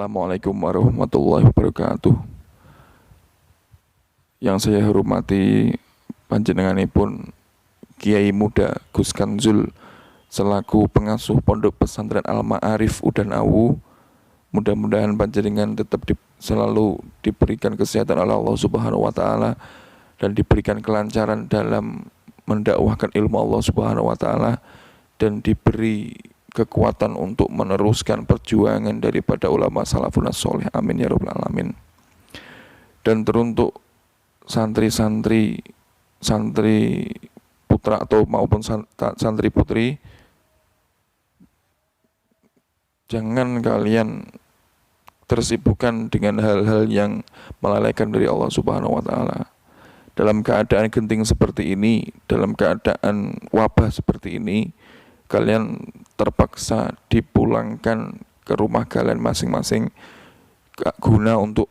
Assalamualaikum warahmatullahi wabarakatuh. Yang saya hormati panjenenganipun Kiai Muda Gus Kanzul selaku pengasuh Pondok Pesantren Al-Ma'arif Udan Awu. Mudah-mudahan panjenengan tetap selalu diberikan kesehatan oleh Allah Subhanahu wa taala dan diberikan kelancaran dalam mendakwahkan ilmu Allah Subhanahu wa taala dan diberi kekuatan untuk meneruskan perjuangan daripada ulama salafun saleh. Amin ya rabbal alamin. Dan teruntuk santri putra atau maupun santri putri, jangan kalian tersibukkan dengan hal-hal yang melalaikan dari Allah Subhanahu wa taala. Dalam keadaan genting seperti ini, dalam keadaan wabah seperti ini, kalian terpaksa dipulangkan ke rumah kalian masing-masing guna untuk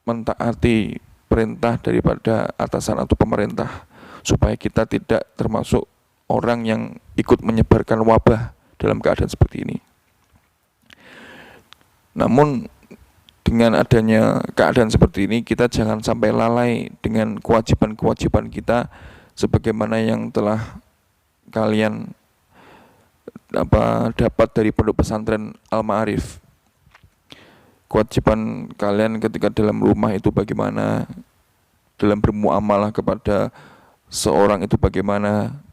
mentaati perintah daripada atasan atau pemerintah, supaya kita tidak termasuk orang yang ikut menyebarkan wabah dalam keadaan seperti ini. Namun dengan adanya keadaan seperti ini, kita jangan sampai lalai dengan kewajiban-kewajiban kita sebagaimana yang telah kalian dapat dari Pondok Pesantren Al-Ma'arif. Kewajiban kalian ketika dalam rumah itu bagaimana, dalam bermuamalah kepada seorang itu bagaimana,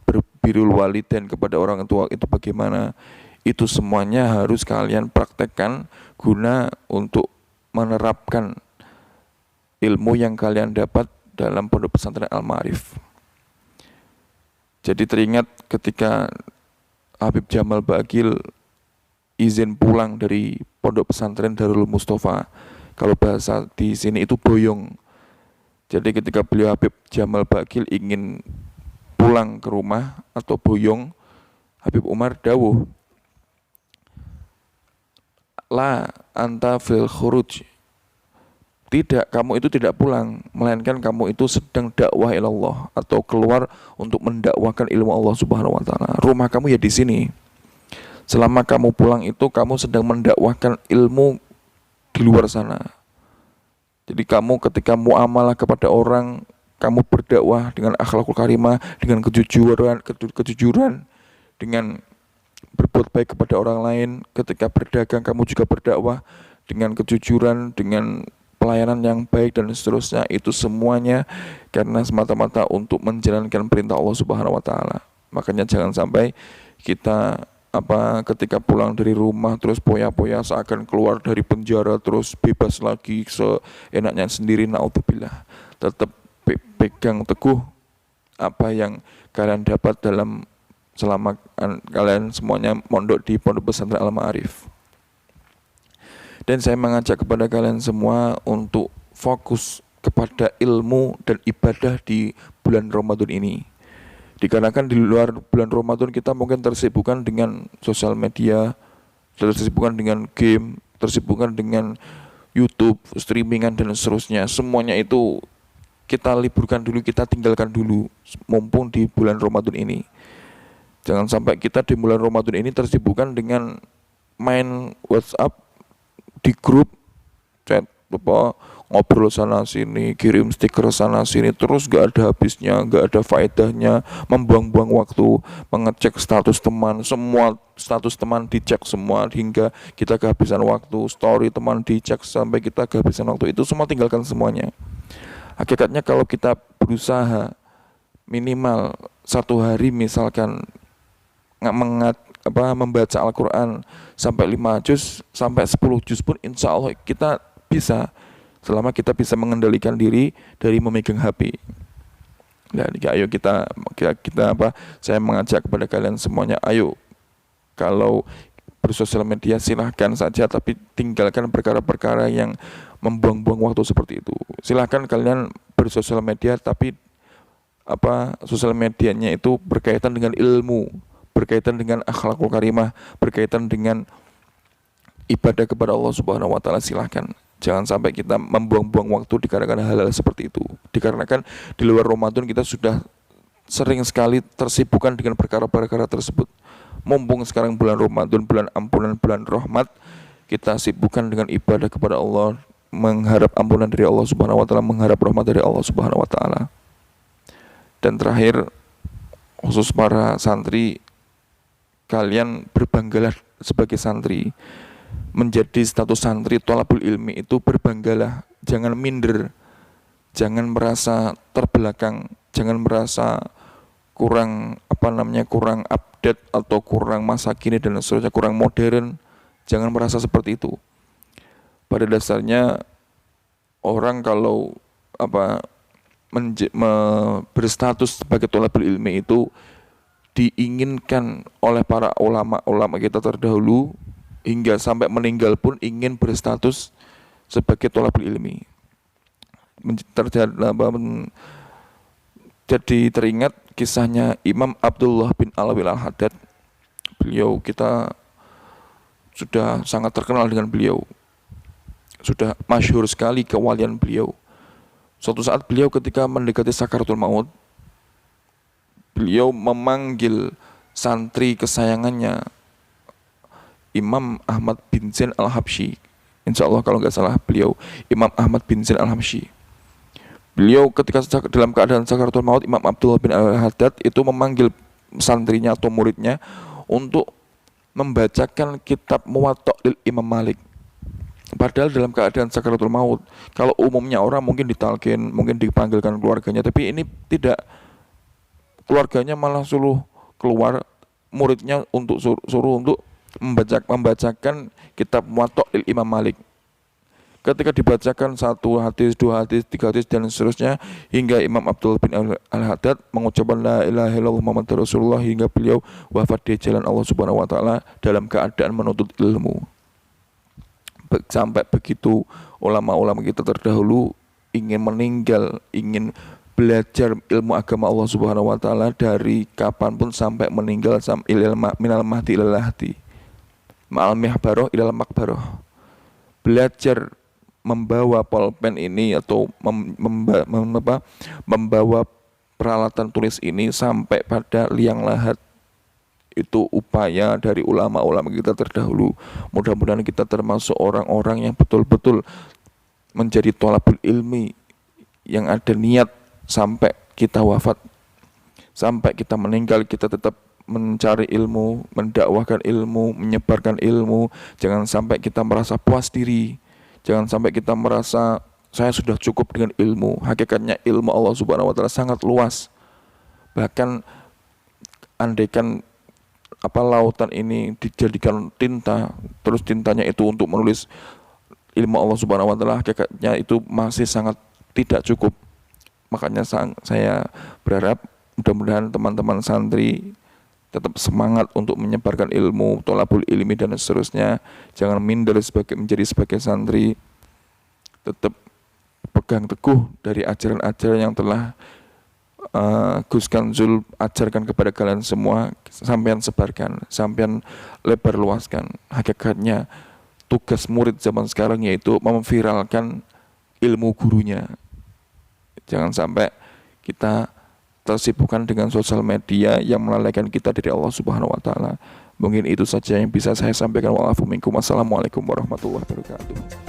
berbirrul walidain kepada orang tua itu bagaimana, itu semuanya harus kalian praktekkan guna untuk menerapkan ilmu yang kalian dapat dalam Pondok Pesantren Al-Ma'arif. Jadi teringat ketika Habib Jamal Baqil izin pulang dari Pondok Pesantren Darul Mustafa, kalau bahasa di sini itu boyong. Jadi ketika beliau Habib Jamal Baqil ingin pulang ke rumah atau boyong, Habib Umar dawuh, la anta fil khuruj, tidak, kamu itu tidak pulang, melainkan kamu itu sedang dakwah ilallah atau keluar untuk mendakwahkan ilmu Allah Subhanahu wa taala. Rumah kamu ya di sini. Selama kamu pulang itu kamu sedang mendakwahkan ilmu di luar sana. Jadi kamu ketika muamalah kepada orang, kamu berdakwah dengan akhlakul karimah, dengan kejujuran, dengan berbuat baik kepada orang lain. Ketika berdagang kamu juga berdakwah dengan kejujuran, dengan pelayanan yang baik dan seterusnya. Itu semuanya karena semata-mata untuk menjalankan perintah Allah Subhanahu wa taala. Makanya jangan sampai kita ketika pulang dari rumah terus poya-poya seakan keluar dari penjara terus bebas lagi seenaknya sendiri. Naudzubillah. Tetap pegang teguh apa yang kalian dapat selama kalian semuanya mondok di Pondok Pesantren Al-Ma'arif. Dan saya mengajak kepada kalian semua untuk fokus kepada ilmu dan ibadah di bulan Ramadan ini. Dikarenakan di luar bulan Ramadan kita mungkin tersibukkan dengan sosial media, tersibukkan dengan game, tersibukkan dengan YouTube, streamingan dan seterusnya. Semuanya itu kita liburkan dulu, kita tinggalkan dulu mumpung di bulan Ramadan ini. Jangan sampai kita di bulan Ramadan ini tersibukkan dengan main WhatsApp di grup, chat, ngobrol sana sini, kirim stiker sana sini, terus gak ada habisnya, gak ada faedahnya, membuang-buang waktu, mengecek status teman, semua status teman dicek semua hingga kita kehabisan waktu, story teman dicek sampai kita kehabisan waktu. Itu semua tinggalkan semuanya. Hakikatnya kalau kita berusaha minimal satu hari misalkan membaca Al-Quran sampai 5 juz, sampai 10 juz pun insya Allah kita bisa, selama kita bisa mengendalikan diri dari memegang HP. Dan ayo kita saya mengajak kepada kalian semuanya, ayo kalau bersosial media silahkan saja, tapi tinggalkan perkara-perkara yang membuang-buang waktu seperti itu. Silahkan kalian bersosial media, tapi sosial medianya itu berkaitan dengan ilmu, berkaitan dengan akhlakul karimah, berkaitan dengan ibadah kepada Allah Subhanahu wa taala. Silahkan. Jangan sampai kita membuang-buang waktu dikarenakan hal-hal seperti itu. Dikarenakan di luar Ramadan kita sudah sering sekali tersibukkan dengan perkara-perkara tersebut. Mumpung sekarang bulan Ramadan, bulan ampunan, bulan rahmat, kita sibukkan dengan ibadah kepada Allah, mengharap ampunan dari Allah Subhanahu wa taala, mengharap rahmat dari Allah Subhanahu wa taala. Dan terakhir, khusus para santri, kalian berbanggalah sebagai santri. Menjadi status santri thalabul ilmi itu berbanggalah, jangan minder, jangan merasa terbelakang, jangan merasa kurang kurang update atau kurang masa kini dan seterusnya, kurang modern. Jangan merasa seperti itu. Pada dasarnya orang kalau berstatus sebagai thalabul ilmi itu diinginkan oleh para ulama kita terdahulu, hingga sampai meninggal pun ingin berstatus sebagai thalabul ilmi. Jadi teringat kisahnya Imam Abdullah bin Alwi al-Haddad. Beliau kita sudah sangat terkenal dengan beliau, sudah masyhur sekali kewalian beliau. Suatu saat beliau ketika mendekati sakaratul maut, beliau memanggil santri kesayangannya, Imam Ahmad bin Zain al-Habsyi. Insya Allah kalau nggak salah beliau Imam Ahmad bin Zain al-Habsyi. Beliau ketika dalam keadaan sakaratul maut, Imam Abdullah bin al-Haddad itu memanggil santrinya atau muridnya untuk membacakan kitab Muwatta' lil Imam Malik. Padahal dalam keadaan sakaratul maut, kalau umumnya orang mungkin ditalkin, mungkin dipanggilkan keluarganya, tapi ini tidak. Keluarganya malah suruh keluar, muridnya untuk suruh untuk membacakan kitab Muwatta' lil Imam Malik. Ketika dibacakan 1 hadis, 2 hadis, 3 hadis dan seterusnya, hingga Imam Abdullah bin al-Haddad mengucapkan la ilaha illallah Muhammadur Rasulullah, hingga beliau wafat di jalan Allah Subhanahu wa taala dalam keadaan menuntut ilmu. Sampai begitu ulama-ulama kita terdahulu ingin meninggal, ingin belajar ilmu agama Allah Subhanahu wa taala dari kapanpun sampai meninggal, minal mahdi ilal lahdi, ma'al mihbaroh ilal makbaroh. Belajar membawa pulpen ini atau membawa peralatan tulis ini sampai pada liang lahat, itu upaya dari ulama-ulama kita terdahulu. Mudah-mudahan kita termasuk orang-orang yang betul-betul menjadi thalabul ilmi, yang ada niat sampai kita wafat, sampai kita meninggal, kita tetap mencari ilmu, mendakwahkan ilmu, menyebarkan ilmu. Jangan sampai kita merasa puas diri, jangan sampai kita merasa saya sudah cukup dengan ilmu. Hakikatnya ilmu Allah Subhanahu wa taala sangat luas. Bahkan andaikan lautan ini dijadikan tinta, terus tintanya itu untuk menulis ilmu Allah Subhanahu wa taala, hakikatnya itu masih sangat tidak cukup. Makanya saya berharap mudah-mudahan teman-teman santri tetap semangat untuk menyebarkan ilmu, thalabul ilmi dan seterusnya. Jangan minder menjadi sebagai santri. Tetap pegang teguh dari ajaran-ajaran yang telah Gus Kanzul ajarkan kepada kalian semua. Sampean sebarkan, sampean lebar luaskan. Hakikatnya tugas murid zaman sekarang yaitu memviralkan ilmu gurunya. Jangan sampai kita tersibukkan dengan sosial media yang melalaikan kita dari Allah Subhanahu wa taala. Mungkin itu saja yang bisa saya sampaikan. Wassalamualaikum warahmatullahi wabarakatuh.